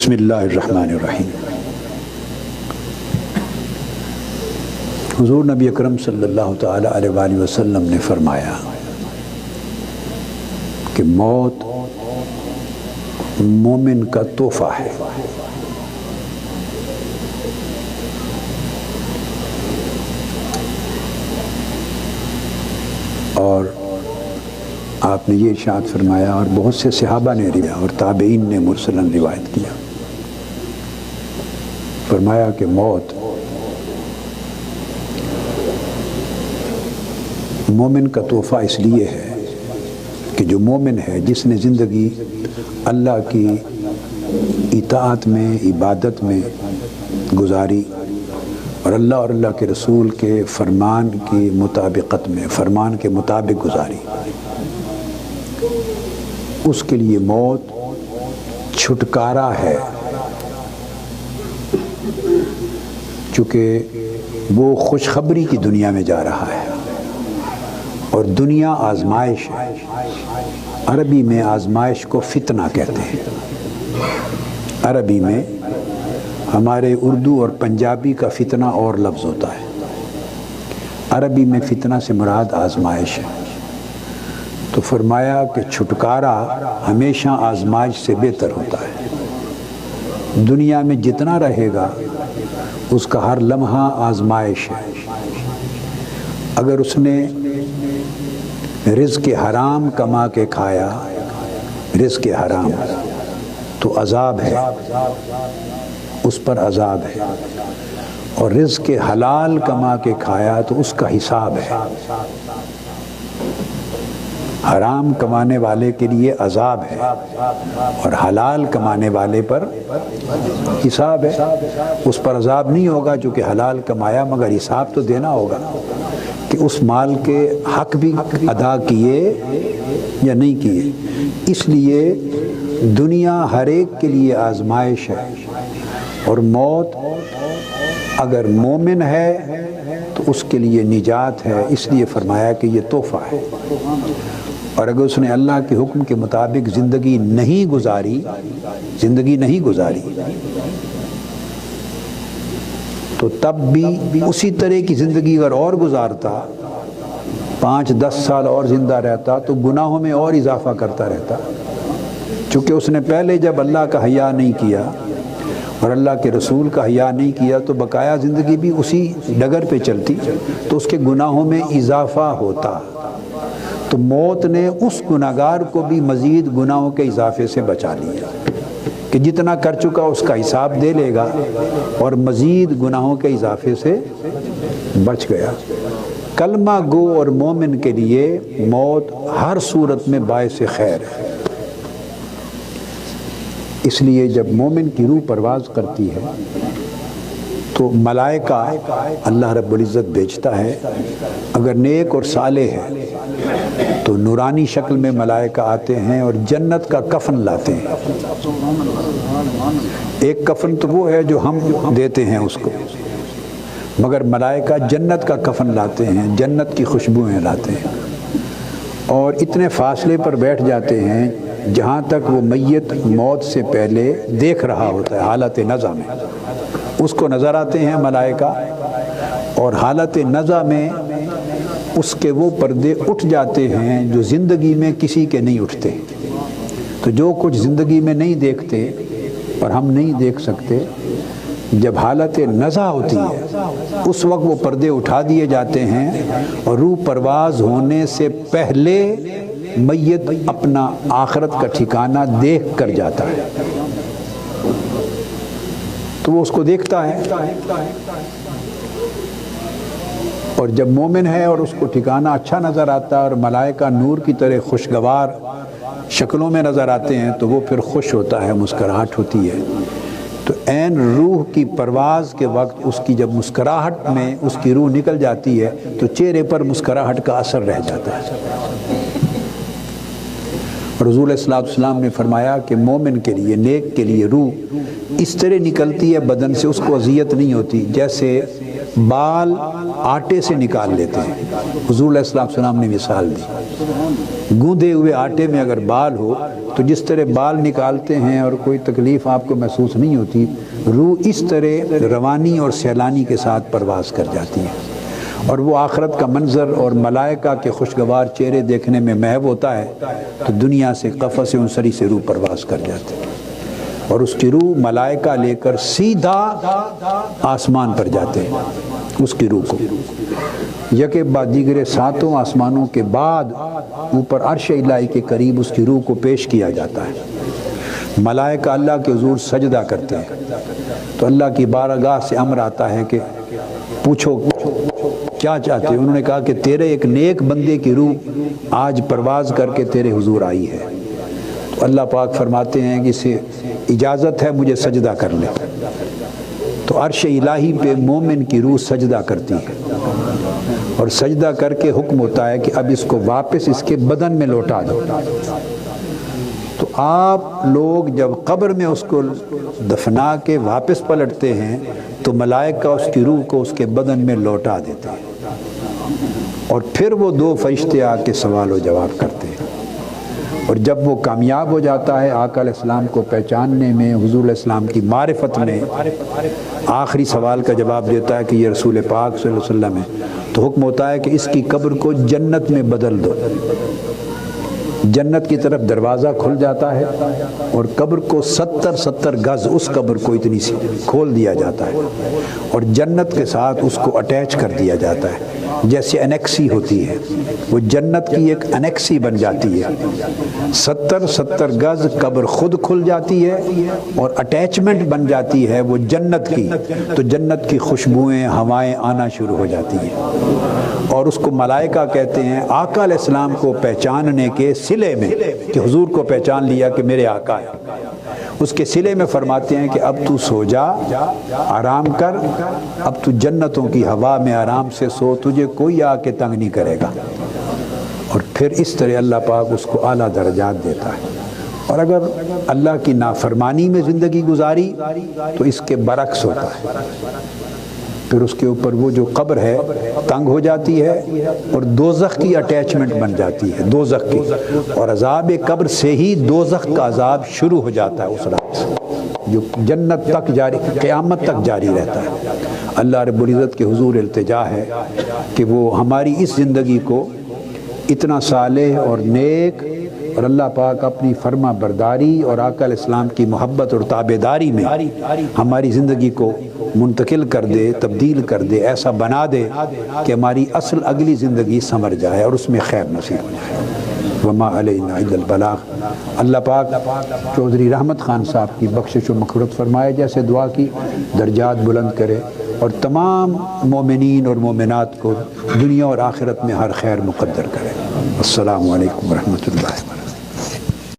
بسم اللہ الرحمن الرحیم۔ حضور نبی اکرم صلی اللہ تعالی علیہ وآلہ وسلم نے فرمایا کہ موت مومن کا تحفہ ہے۔ اور آپ نے یہ ارشاد فرمایا اور بہت سے صحابہ نے روایت اور تابعین نے مرسلاً روایت کیا، فرمایا کہ موت مومن کا تحفہ اس لیے ہے کہ جو مومن ہے، جس نے زندگی اللہ کی اطاعت میں، عبادت میں گزاری اور اللہ کے رسول کے فرمان کی مطابقت میں، فرمان کے مطابق گزاری، اس کے لیے موت چھٹکارا ہے، چونکہ وہ خوشخبری کی دنیا میں جا رہا ہے اور دنیا آزمائش ہے۔ عربی میں آزمائش کو فتنہ کہتے ہیں۔ عربی میں ہمارے اردو اور پنجابی کا فتنہ اور لفظ ہوتا ہے۔ عربی میں فتنہ سے مراد آزمائش ہے۔ تو فرمایا کہ چھٹکارا ہمیشہ آزمائش سے بہتر ہوتا ہے۔ دنیا میں جتنا رہے گا اس کا ہر لمحہ آزمائش ہے۔ اگر اس نے رزق حرام کما کے کھایا، رزق حرام، تو عذاب ہے، اس پر عذاب ہے، اور رزق حلال کما کے کھایا تو اس کا حساب ہے۔ حرام کمانے والے کے لیے عذاب ہے اور حلال کمانے والے پر حساب ہے۔ اس پر عذاب نہیں ہوگا جو کہ حلال کمایا، مگر حساب تو دینا ہوگا کہ اس مال کے حق بھی ادا کیے یا نہیں کیے۔ اس لیے دنیا ہر ایک کے لیے آزمائش ہے، اور موت اگر مومن ہے تو اس کے لیے نجات ہے۔ اس لیے فرمایا کہ یہ تحفہ ہے، اور اگر اس نے اللہ کے حکم کے مطابق زندگی نہیں گزاری تو تب بھی اسی طرح کی زندگی اگر اور گزارتا، 5-10 سال اور زندہ رہتا، تو گناہوں میں اور اضافہ کرتا رہتا، چونکہ اس نے پہلے جب اللہ کا حیا نہیں کیا اور اللہ کے رسول کا حیا نہیں کیا تو بقایا زندگی بھی اسی ڈگر پہ چلتی، تو اس کے گناہوں میں اضافہ ہوتا۔ تو موت نے اس گناہگار کو بھی مزید گناہوں کے اضافے سے بچا لیا کہ جتنا کر چکا اس کا حساب دے لے گا، اور مزید گناہوں کے اضافے سے بچ گیا۔ کلمہ گو اور مومن کے لیے موت ہر صورت میں باعث خیر ہے۔ اس لیے جب مومن کی روح پرواز کرتی ہے تو ملائکہ اللہ رب العزت بھیجتا ہے۔ اگر نیک اور صالح ہے تو نورانی شکل میں ملائکہ آتے ہیں اور جنت کا کفن لاتے ہیں۔ ایک کفن تو وہ ہے جو ہم دیتے ہیں اس کو، مگر ملائکہ جنت کا کفن لاتے ہیں، جنت کی خوشبوئیں لاتے ہیں، اور اتنے فاصلے پر بیٹھ جاتے ہیں جہاں تک وہ میت موت سے پہلے دیکھ رہا ہوتا ہے۔ حالت نزع میں اس کو نظر آتے ہیں ملائکہ، اور حالت نزع میں اس کے وہ پردے اٹھ جاتے ہیں جو زندگی میں کسی کے نہیں اٹھتے۔ تو جو کچھ زندگی میں نہیں دیکھتے اور ہم نہیں دیکھ سکتے، جب حالت نزع ہوتی ہے اس وقت وہ پردے اٹھا دیے جاتے ہیں، اور روح پرواز ہونے سے پہلے میت اپنا آخرت کا ٹھکانہ دیکھ کر جاتا ہے، تو وہ اس کو دیکھتا ہے۔ اور جب مومن ہے اور اس کو ٹھکانہ اچھا نظر آتا ہے اور ملائکہ نور کی طرح خوشگوار شکلوں میں نظر آتے ہیں تو وہ پھر خوش ہوتا ہے، مسکراہٹ ہوتی ہے۔ تو عین روح کی پرواز کے وقت اس کی جب مسکراہٹ میں اس کی روح نکل جاتی ہے تو چہرے پر مسکراہٹ کا اثر رہ جاتا ہے، رسول صلی اللہ علیہ وسلم نے فرمایا کہ مومن کے لیے، نیک کے لیے روح اس طرح نکلتی ہے بدن سے، اس کو اذیت نہیں ہوتی جیسے بال آٹے سے نکال لیتے ہیں۔ حضور علیہ الصلوۃ والسلام نے مثال دی، گوندے ہوئے آٹے میں اگر بال ہو تو جس طرح بال نکالتے ہیں اور کوئی تکلیف آپ کو محسوس نہیں ہوتی، روح اس طرح روانی اور سیلانی کے ساتھ پرواز کر جاتی ہے، اور وہ آخرت کا منظر اور ملائکہ کے خوشگوار چہرے دیکھنے میں محو ہوتا ہے تو دنیا سے قفس انصری سے روح پرواز کر جاتی ہے، اور اس کی روح ملائکہ لے کر سیدھا آسمان پر جاتے ہیں اس کی روح کو، یکے بعد دیگرے 7 آسمانوں کے بعد اوپر عرش الہی کے قریب اس کی روح کو پیش کیا جاتا ہے۔ ملائکہ اللہ کے حضور سجدہ کرتے ہیں تو اللہ کی بارگاہ سے امر آتا ہے کہ پوچھو کیا چاہتے ہیں؟ انہوں نے کہا کہ تیرے ایک نیک بندے کی روح آج پرواز کر کے تیرے حضور آئی ہے، تو اللہ پاک فرماتے ہیں کہ اسے اجازت ہے مجھے سجدہ کر لے، تو عرش الہی پہ مومن کی روح سجدہ کرتی ہے، اور سجدہ کر کے حکم ہوتا ہے کہ اب اس کو واپس اس کے بدن میں لوٹا دو۔ تو آپ لوگ جب قبر میں اس کو دفنا کے واپس پلٹتے ہیں تو ملائکہ اس کی روح کو اس کے بدن میں لوٹا دیتے ہیں، اور پھر وہ 2 فرشتے آ کے سوال و جواب کرتے ہیں، اور جب وہ کامیاب ہو جاتا ہے آقا علیہ السلام کو پہچاننے میں، حضور علیہ السلام کی معرفت میں، آخری سوال کا جواب دیتا ہے کہ یہ رسول پاک صلی اللہ علیہ وسلم ہے، تو حکم ہوتا ہے کہ اس کی قبر کو جنت میں بدل دو۔ جنت کی طرف دروازہ کھل جاتا ہے اور قبر کو 70 گز اس قبر کو اتنی سی کھول دیا جاتا ہے، اور جنت کے ساتھ اس کو اٹیچ کر دیا جاتا ہے، جیسے انیکسی ہوتی ہے، وہ جنت کی ایک انیکسی بن جاتی ہے۔ 70 گز قبر خود کھل جاتی ہے اور اٹیچمنٹ بن جاتی ہے وہ جنت کی، تو جنت کی خوشبوئیں ہوائیں آنا شروع ہو جاتی ہیں، اور اس کو ملائکہ کہتے ہیں آقا علیہ السلام کو پہچاننے کے صلے میں، کہ حضور کو پہچان لیا کہ میرے آقا ہے، اس کے صلے میں فرماتے ہیں کہ اب تو سو جا، آرام کر، اب تو جنتوں کی ہوا میں آرام سے سو، تجھے کوئی آ کے تنگ نہیں کرے گا، اور پھر اس طرح اللہ پاک اس کو اعلیٰ درجات دیتا ہے۔ اور اگر اللہ کی نافرمانی میں زندگی گزاری تو اس کے برعکس ہوتا ہے، پھر اس کے اوپر وہ جو قبر ہے تنگ ہو جاتی ہے اور دوزخ کی اٹیچمنٹ بن جاتی ہے، دوزخ کی، اور عذاب قبر سے ہی دوزخ کا عذاب شروع ہو جاتا ہے اس رات سے، جو جنت تک جاری، قیامت تک جاری رہتا ہے۔ اللہ رب العزت کے حضور التجا ہے کہ وہ ہماری اس زندگی کو اتنا صالح اور نیک، اور اللہ پاک اپنی فرما برداری اور آقا علیہ السلام کی محبت اور تابعداری میں ہماری زندگی کو منتقل کر دے، تبدیل کر دے، ایسا بنا دے کہ ہماری اصل اگلی زندگی سنور جائے اور اس میں خیر نصیب ہو جائے۔ وما علینا الا البلاغ۔ اللہ پاک چودھری رحمت خان صاحب کی بخشش و مغفرت فرمائے، جیسے دعا کی درجات بلند کرے، اور تمام مومنین اور مومنات کو دنیا اور آخرت میں ہر خیر مقدر کرے۔ السلام علیکم ورحمۃ اللہ وبرکاتہ۔